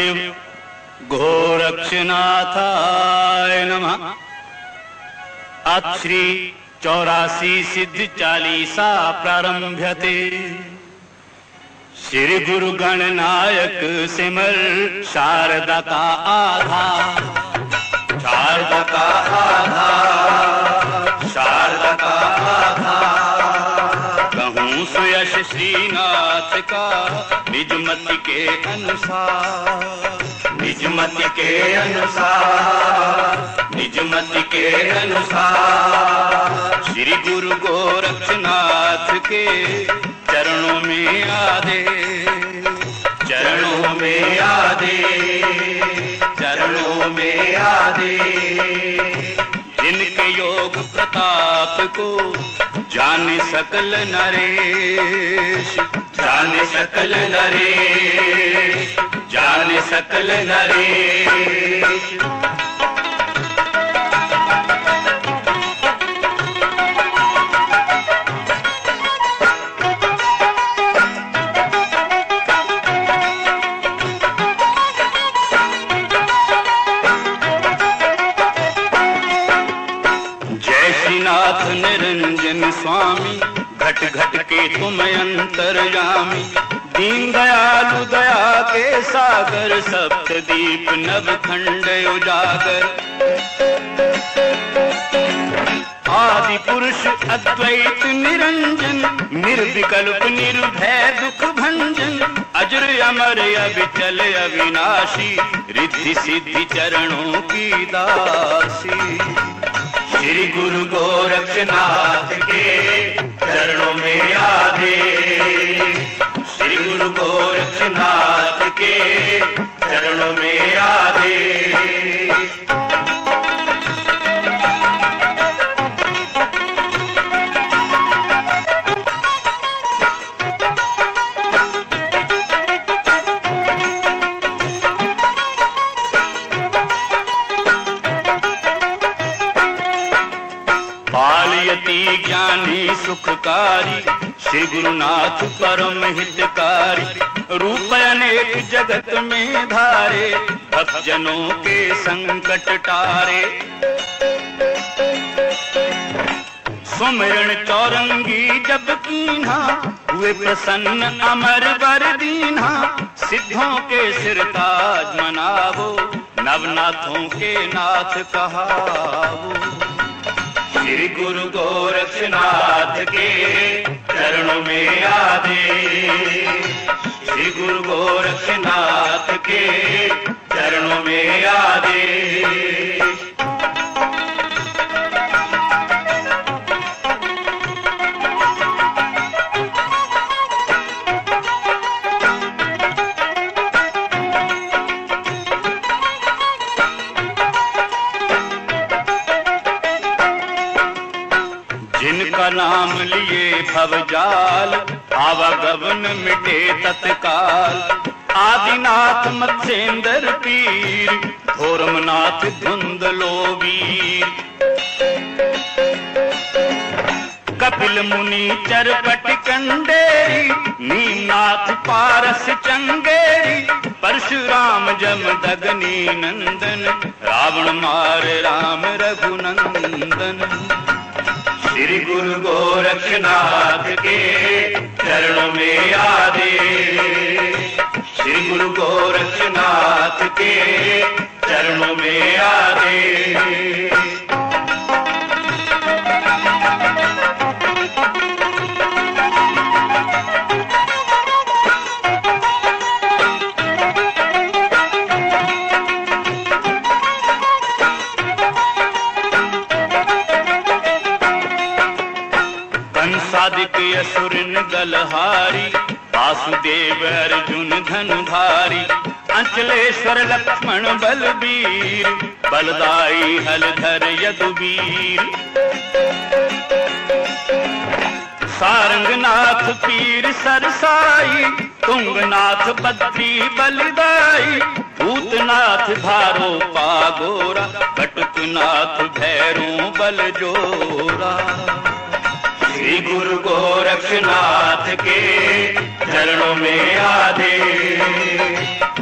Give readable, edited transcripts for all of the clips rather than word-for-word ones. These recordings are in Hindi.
शिव गोरक्षनाथाय नमः। अथ श्री 84 सिद्ध चालीसा प्रारंभ्यते। श्री गुरु गणनायक सिमर शारदा का आधार, शारदा का आधार, शारदा का आधार। कहूँ सुयश श्रीनाथ का निज मति के अनुसार, निज मति के अनुसार, निज मति के अनुसार। श्री गुरु गोरक्षनाथ के चरणों में आदे, चरणों में आदे, चरणों में आदे। जिनके योग प्रताप को जाने सकल नरेश, जाने सकल नरेश, जाने सकल नरेश। निरंजन स्वामी घट घट के तुम अंतर्यामी। दीन दयालु दया के सागर, सप्तदीप नवखंड उजागर। आदि पुरुष अद्वैत निरंजन, निर्विकल्प निर्भय दुख भंजन। अजर अमर अविचल अविनाशी, रिद्धि सिद्धि चरणों की दासी। श्री गुरु गोरक्षनाथ के चरणों में आदे, श्री गुरु गोरक्षनाथ के चरणों में आदे। ज्ञानी सुखकारी, श्री गुरुनाथ परम हितकारी। रूप अनेक जगत में धारे, भक्तजनों के संकट टारे। सुमिरन चौरंगी जब कीन्हा, हुए प्रसन्न अमर वर दीन्हा। सिद्धों के सिरताज मनावो, नवनाथों के नाथ कहावो। श्री गुरु गोरक्षनाथ के चरणों में आदे, श्री गुरु गोरक्षनाथ के चरणों में आदे। जिनका नाम लिए भवजाल, आवागमन मिटे तत्काल। आदिनाथ मत्स्येंद्र पीर, धोरमनाथ धुंधलो वीर। कपिल मुनि चरपट कंडेरी, नीमनाथ पारस चंगेरी। परशुराम जमदग्नि नंदन, रावण मार राम रघुनंदन। श्री गुरु गोरक्षनाथ के चरणों में आदे, श्री गुरु गोरक्षनाथ के चरणों में आदे। सादिक असुरन गलहारी, वासुदेव अर्जुन धनुधारी। अंचलेश्वर लक्ष्मण बलबीर, बलदाई हलधर यदुवीर। सारंगनाथ पीर सरसाई, तुंगनाथ बद्री बलिदाई। भूतनाथ भारो पागोरा, बटुकनाथ भैरों बलजोरा। श्री गुरु गोरक्षनाथ के चरणों में आदे,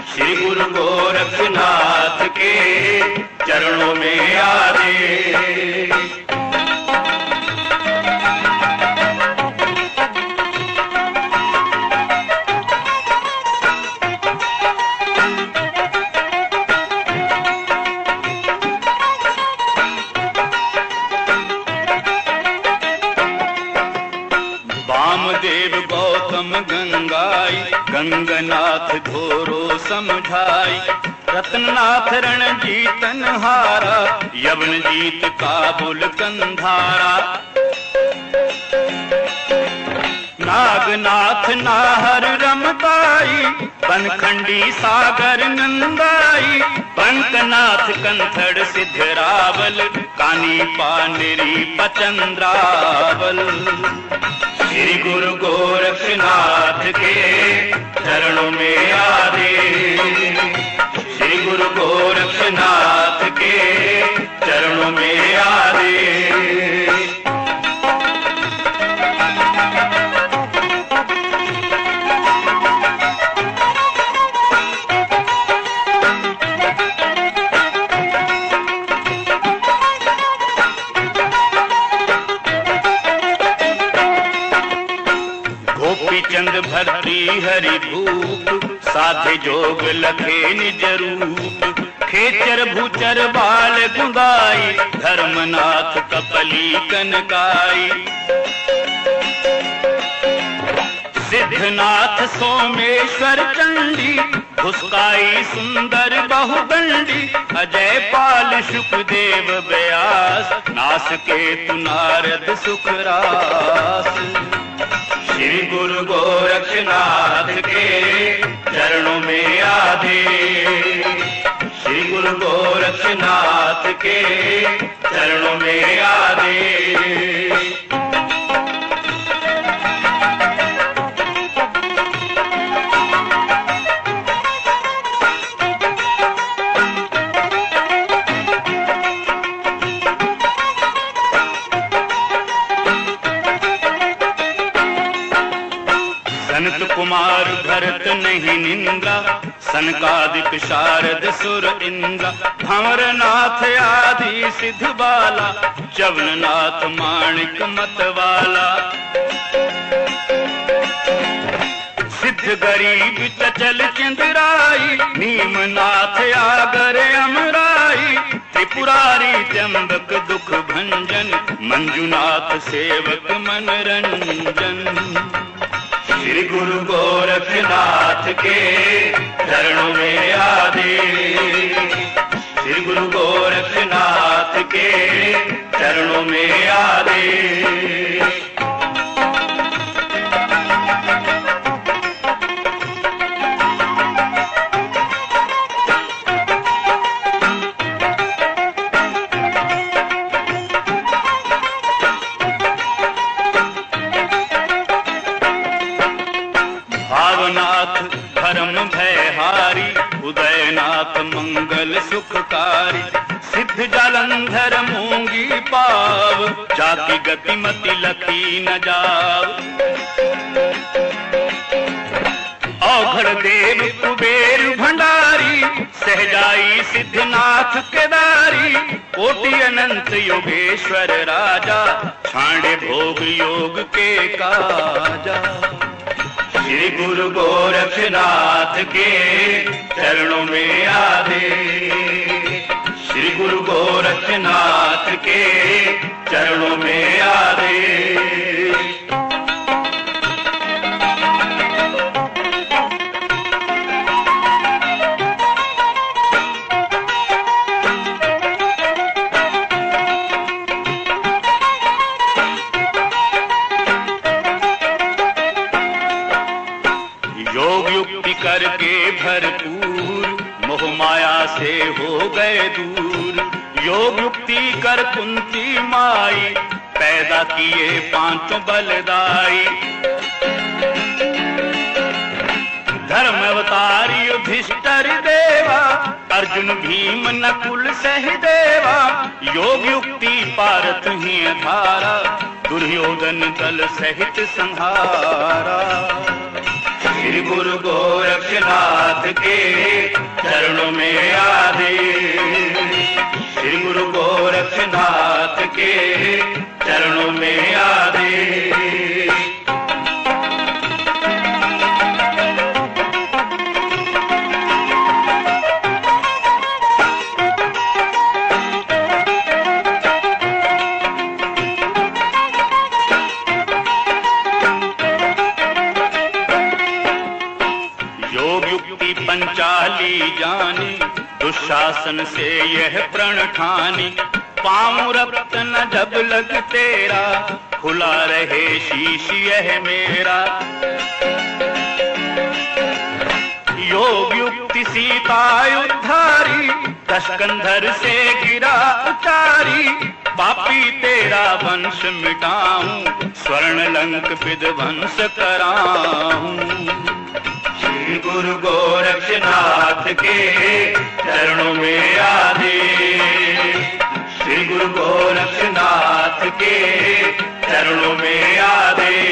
श्री गुरु के चरणों में आ दे। वामदेव गौतम गंगाई, गंगनाथ घोरो समझाई। रत्ननाथ रणजीतन हारा, यवन जीत काबुल कंधारा। नागनाथ नाहर रमताई, बनखंडी सागर नंदाई। पंकनाथ कंथड़ सिद्धरावल, कानी पानेरी पचंद्रावल। श्री गुरु गोरक्षनाथ के चरणों में आ दे। श्री गुरु गोरक्षनाथ के चरणों में आ दे। चंद भर्ती हरि भूप, साधे जोग लखे निज रूप। खेचर भूचर बाल गुंगाई, धर्मनाथ कपली कनकाई। सिद्धनाथ सोमेश्वर चंडी, भुस्काई सुंदर बहुदंडी। अजय पाल शुकदेव व्यास, नास केतु नारद सुखरास। श्री गुरु गोरक्षनाथ के चरणों में आ दे। श्री गुरु गोरक्षनाथ के चरणों में आ दे। सनत कुमार भरत नहीं निंदा, सनकादिक शारद सुर इंद्रा। भंवरनाथ आदि सिद्ध बाला, चवननाथ माणिक मतवाला। सिद्ध गरीब चचल चंद्राई, नीमनाथ आगर अमराई। त्रिपुरारी त्र्यंबक दुख भंजन, मंजुनाथ सेवक मनरंजन। श्री गुरु गोरक्षनाथ के चरणों में आ दे। श्री गुरु गोरक्षनाथ के चरणों में आ दे। भावनाथ धर्म भयहारी, उदयनाथ मंगल सुखकारी। सिद्ध जालंधर मूंगी पाव, जाति गतिमति लखी न जाव। औघड़ देव कुबेर भंडारी, सहजाई सिद्धनाथ केदारी। कोटि अनंत योगेश्वर राजा, छांडे भोग योग के काजा। श्री गुरु गोरक्षनाथ के चरणों में आ दे। श्री गुरु गोरक्षनाथ के चरणों में आ दे। योग युक्ति करके भरपूर, मोह माया से हो गए दूर। योग युक्ति कर कुंती माई, पैदा किए पांचों बलदाई। धर्म अवतारी युधिष्ठिर देवा, अर्जुन भीम नकुल सहदेवा। योग युक्ति पारत ही धारा, दुर्योधन दल सहित संहारा। श्री गुरु गोरक्षनाथ के चरणों में आदेश। श्री गुरु गोरक्षनाथ के चरणों में आदेश। पंचाली जानी दुशासन से यह प्रण ठानी, पाँव रक्त न जब लग तेरा, खुला रहे शीश यह मेरा। योग युक्ति सीता उद्धारी, दशकंधर से गिरा उतारी, पापी तेरा वंश मिटाऊं, स्वर्ण लंक विध्वंस कराऊं। श्री गुरु गोरक्षनाथ के चरणों में आदेश। श्री गुरु गोरक्षनाथ के चरणों में आदेश।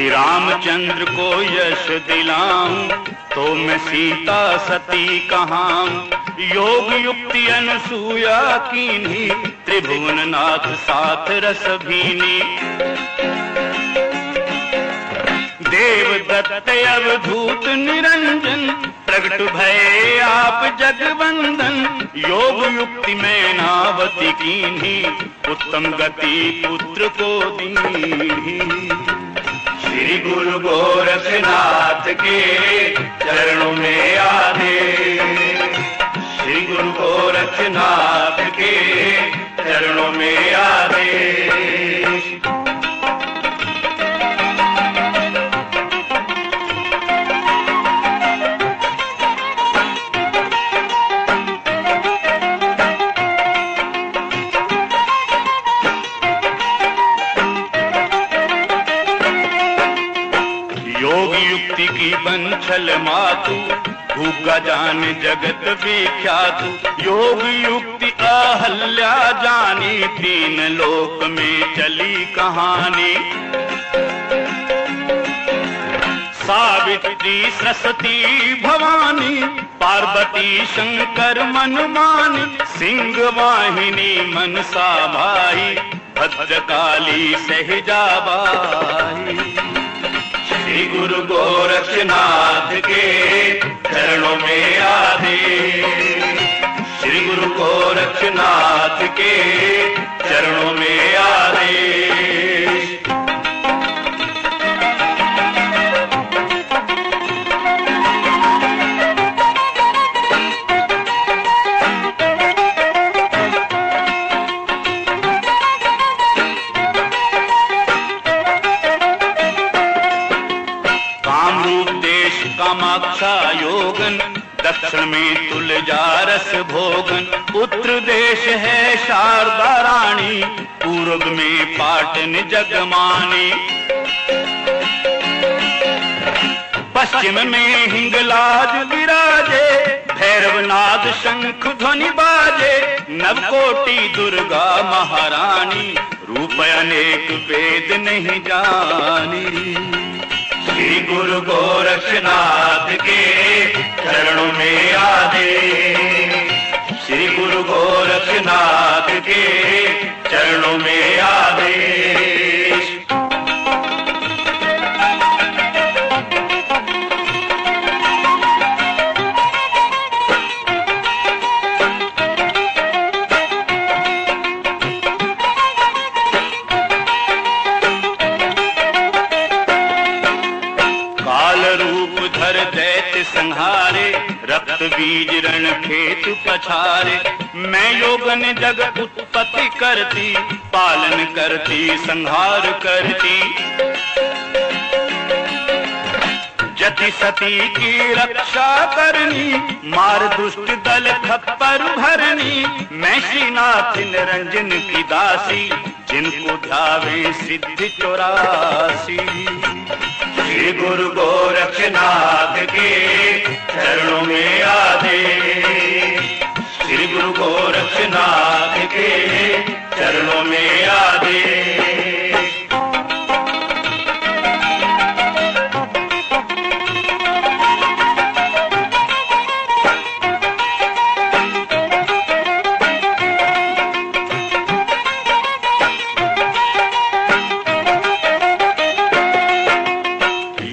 रामचंद्र को यश दिलाऊं, तो मैं सीता सती कहाऊं। योग युक्ति अनसूया कीन्ही, त्रिभुवन नाथ साथ रस भीनी। देव दत्त अवधूत निरंजन, प्रगट भये आप जगवंदन। योग युक्ति में नावती कीन्ही, उत्तम गति पुत्र को दीन्ही। श्री गुरु गोरक्षनाथ के चरणों में आदेश। श्री गुरु गोरक्षनाथ के चरणों में आदेश। योग युक्ति की बंछल मातु, भूगा जान जगत विख्यातु। योग युक्ति अहल्या जानी, तीन लोक में चली कहानी। सावित्री सरस्वती भवानी, पार्वती शंकर मनमानी। सिंह वाहिनी मनसा भाई, भद्रकाली सहजाबाई। श्री गुरु गोरक्षनाथ के चरणों में आदेश। श्री गुरु गोरक्षनाथ के चरणों में आदेश। कामाक्षा योगन, दक्षिण में तुलजा रस भोगन। उत्तर देश है शारदा रानी, पूर्व में पाटन जगमानी। पश्चिम में हिंगलाज विराजे, भैरवनाद शंख ध्वनि बाजे। नवकोटि दुर्गा महारानी, रूप अनेक वेद नहीं जानी। श्री गुरु गोरक्षनाथ के चरणों में आदेश। श्री गुरु गोरक्षनाथ के चरणों में आदेश। संहारे, रक्त बीज रण खेत पछारे। मैं योगन जग उत्पत्ति करती, पालन करती संहार करती। जति सती की रक्षा करनी, मार दुष्ट दल खप्पर भरनी। मैं श्रीनाथ निरंजन की दासी, जिनको ध्यावे सिद्धि 84। श्री गुरु गो में आदेश।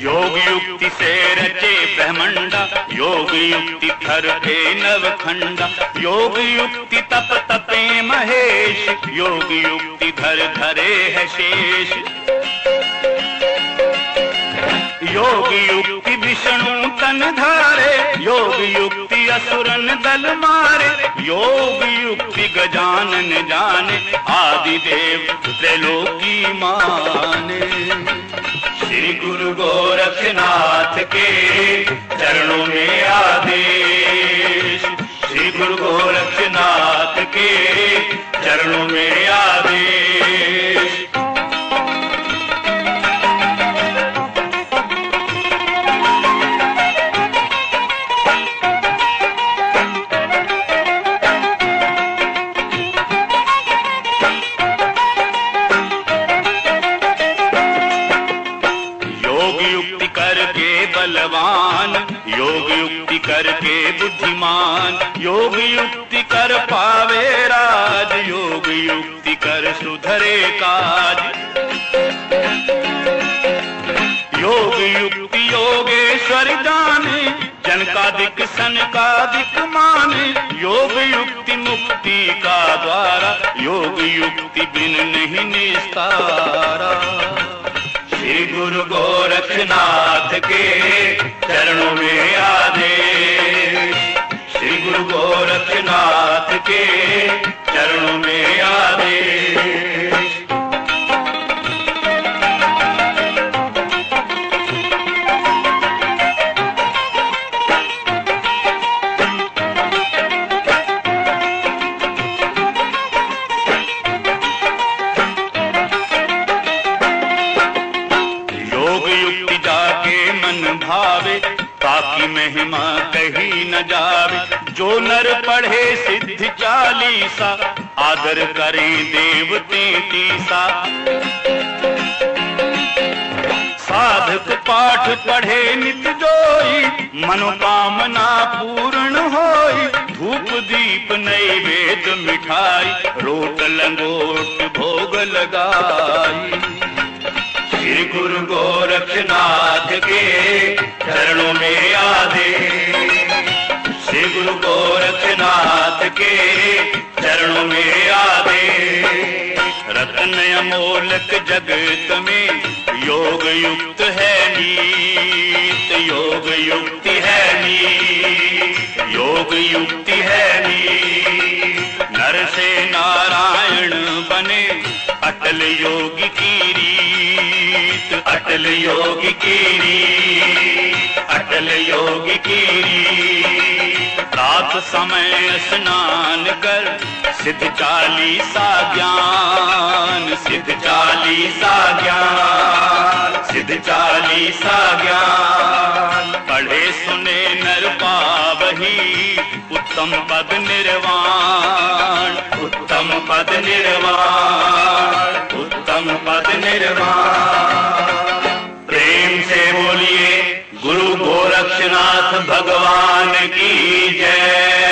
योग युक्ति से रचे ब्रह्मंडा, योग युक्ति थर पे नवखंडा, योग युक्ति तप तपे महेश, योग युक्ति धर धरे है शेष। योग युक्ति विष्णु तन धारे, योग युक्ति असुरन दल मारे, योग युक्ति गजानन जाने, आदि देव त्रैलोकी माने। श्री गुरु गोरखनाथ के चरणों में आदेश, श्री गुरु गोरखनाथ के चरणों में आदेश। बलवान योग युक्ति करके बुद्धिमान, योग युक्ति कर पावे राज, योग युक्ति कर सुधरे काज। योग युक्ति योगेश्वर जाने, जन का दिक सन का दिक माने, योग युक्ति मुक्ति का द्वारा, योग युक्ति बिन नहीं निस्तारा। श्री गुरु गोरखनाथ के चरणों में आदेश, श्री गुरु गोरखनाथ के चरणों में आदेश। भावे ताकि महिमा कही न जावे, जो नर पढ़े सिद्ध चालीसा, आदर करें देवते तीसा। साधक पाठ पढ़े नित जोई, मनोकामना पूर्ण होई, धूप दीप नैवेद्य मिठाई, रोट लंगोट भोग लगाई। श्री गुरु गोरखनाथ के चरणों में आदेश, श्री गुरु गोरखनाथ के चरणों में आदेश। रत्न अमोलक जगत में योग युक्त है नीत, योग युक्ति है नीत, योग युक्ति है नीत। नर से नारायण बने अटल योगी की रीत, अटल योगी की रीत, अटल योगी की रीत। रात समय स्नान कर सिद्ध चालीसा ज्ञान, सिद्ध चालीसा ज्ञान, सिद्ध चालीसा ज्ञान। पढ़े सुने नर पावही उत्तम पद निर्वाण, उत्तम पद निर्वाण, उत्तम पद निर्वाण। प्रेम से बोलिए गुरु गोरक्षनाथ भगवान की जय।